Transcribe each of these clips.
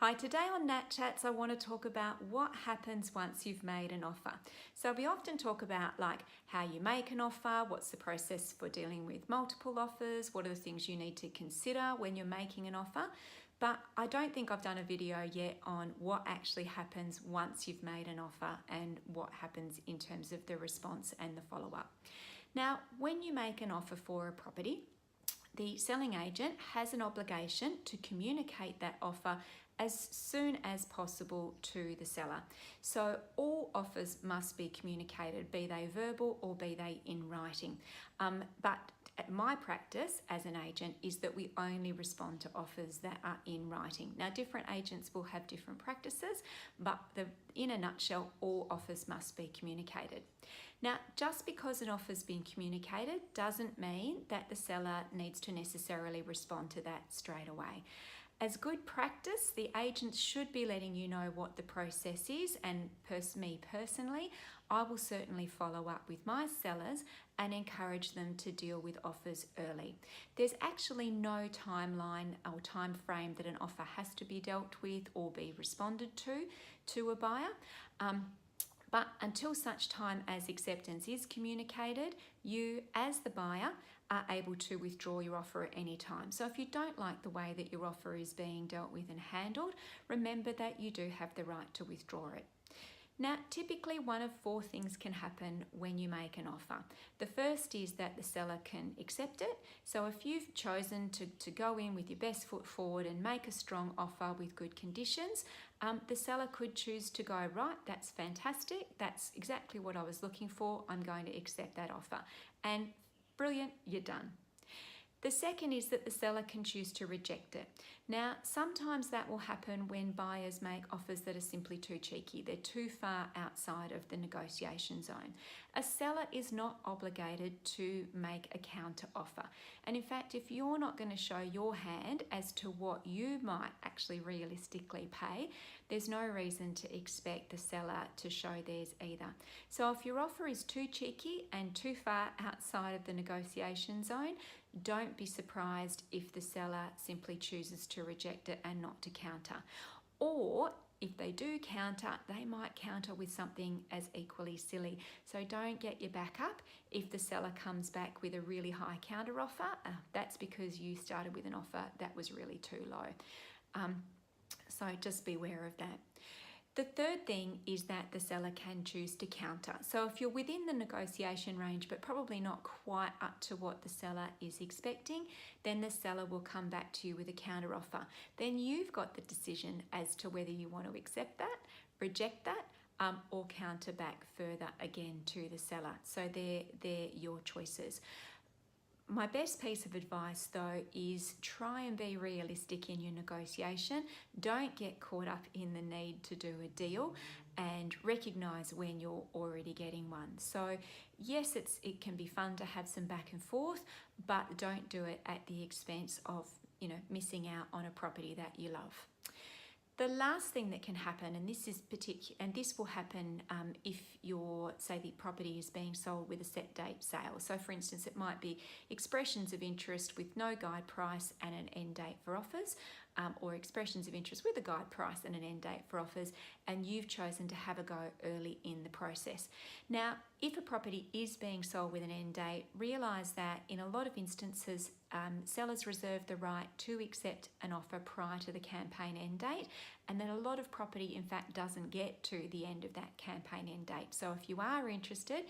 Hi, today on Nat Chats I want to talk about what happens once you've made an offer. So we often talk about like how you make an offer, what's the process for dealing with multiple offers, what are the things you need to consider when you're making an offer, but I don't think I've done a video yet on what actually happens once you've made an offer and what happens in terms of the response and the follow-up. Now, when you make an offer for a property, the selling agent has an obligation to communicate that offer as soon as possible to the seller. So all offers must be communicated, be they verbal or be they in writing. But my practice as an agent is that we only respond to offers that are in writing. Now, different agents will have different practices, but in a nutshell, all offers must be communicated. Now, just because an offer's been communicated doesn't mean that the seller needs to necessarily respond to that straight away. As good practice, the agent should be letting you know what the process is, and me personally, I will certainly follow up with my sellers and encourage them to deal with offers early. There's actually no timeline or time frame that an offer has to be dealt with or be responded to a buyer. But until such time as acceptance is communicated, you as the buyer are able to withdraw your offer at any time. So if you don't like the way that your offer is being dealt with and handled, remember that you do have the right to withdraw it. Now, typically one of four things can happen when you make an offer. The first is that the seller can accept it. So if you've chosen to go in with your best foot forward and make a strong offer with good conditions, the seller could choose to go, right, that's fantastic, that's exactly what I was looking for, I'm going to accept that offer. And brilliant, you're done. The second is that the seller can choose to reject it. Now, sometimes that will happen when buyers make offers that are simply too cheeky. They're too far outside of the negotiation zone. A seller is not obligated to make a counter offer. And in fact, if you're not going to show your hand as to what you might actually realistically pay, there's no reason to expect the seller to show theirs either. So if your offer is too cheeky and too far outside of the negotiation zone, don't be surprised if the seller simply chooses to reject it and not to counter. Or if they do counter, they might counter with something as equally silly. So don't get your back up if the seller comes back with a really high counter offer. That's because you started with an offer that was really too low. So just be aware of that. The third thing is that the seller can choose to counter. So if you're within the negotiation range but probably not quite up to what the seller is expecting, then the seller will come back to you with a counter offer. Then you've got the decision as to whether you want to accept that, reject that, or counter back further again to the seller. So they're your choices. My best piece of advice though is try and be realistic in your negotiation. Don't get caught up in the need to do a deal and recognise when you're already getting one. So yes, it can be fun to have some back and forth, but don't do it at the expense of missing out on a property that you love. The last thing that can happen, and this will happen if say the property is being sold with a set date sale. So for instance, it might be expressions of interest with no guide price and an end date for offers, or expressions of interest with a guide price and an end date for offers, and you've chosen to have a go early in the process. Now, if a property is being sold with an end date, realise that in a lot of instances, sellers reserve the right to accept an offer prior to the campaign end date, and that a lot of property in fact doesn't get to the end of that campaign end date. So if you are interested,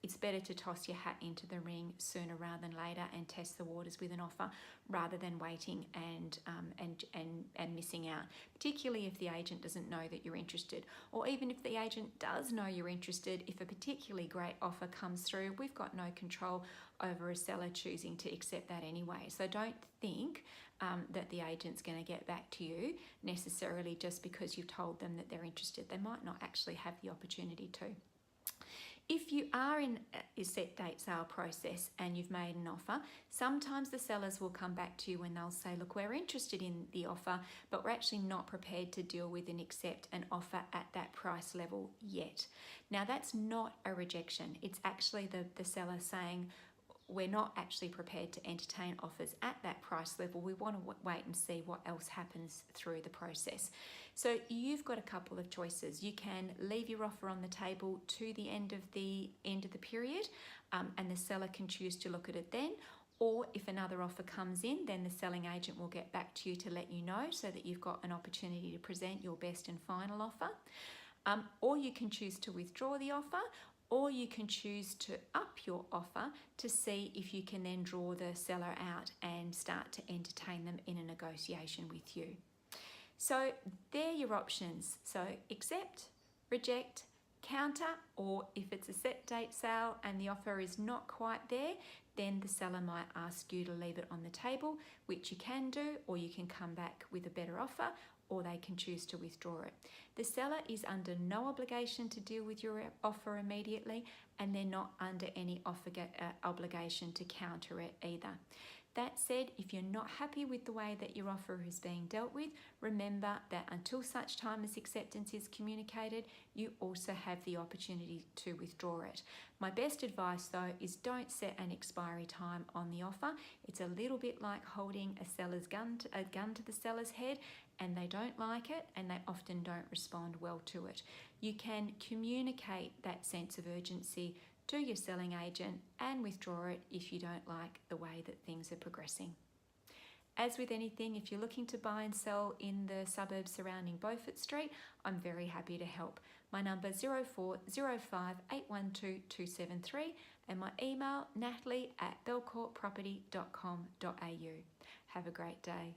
it's better to toss your hat into the ring sooner rather than later and test the waters with an offer rather than waiting and missing out, particularly if the agent doesn't know that you're interested. Or even if the agent does know you're interested, if a particularly great offer comes through, we've got no control over a seller choosing to accept that anyway. So don't think that the agent's going to get back to you necessarily just because you've told them that they're interested. They might not actually have the opportunity to. If you are in a set date sale process and you've made an offer, sometimes the sellers will come back to you and they'll say, look, we're interested in the offer, but we're actually not prepared to deal with and accept an offer at that price level yet. Now, that's not a rejection. It's actually the seller saying, we're not actually prepared to entertain offers at that price level. We want to wait and see what else happens through the process. So you've got a couple of choices. You can leave your offer on the table to the end of the period, and the seller can choose to look at it then. Or if another offer comes in, then the selling agent will get back to you to let you know, so that you've got an opportunity to present your best and final offer. Or you can choose to withdraw the offer, or you can choose to up your offer to see if you can then draw the seller out and start to entertain them in a negotiation with you. So they're your options. So accept, reject, counter, or if it's a set date sale and the offer is not quite there, then the seller might ask you to leave it on the table, which you can do, or you can come back with a better offer, or they can choose to withdraw it. The seller is under no obligation to deal with your offer immediately, and they're not under any obligation to counter it either. That said, if you're not happy with the way that your offer is being dealt with, remember that until such time as acceptance is communicated, you also have the opportunity to withdraw it. My best advice though is don't set an expiry time on the offer. It's a little bit like holding a gun to the seller's head, and they don't like it and they often don't respond well to it. You can communicate that sense of urgency to your selling agent and withdraw it if you don't like the way that things are progressing. As with anything, if you're looking to buy and sell in the suburbs surrounding Beaufort Street, I'm very happy to help. My number is 0405 812 273 and my email natalie@belcourtproperty.com.au. Have a great day.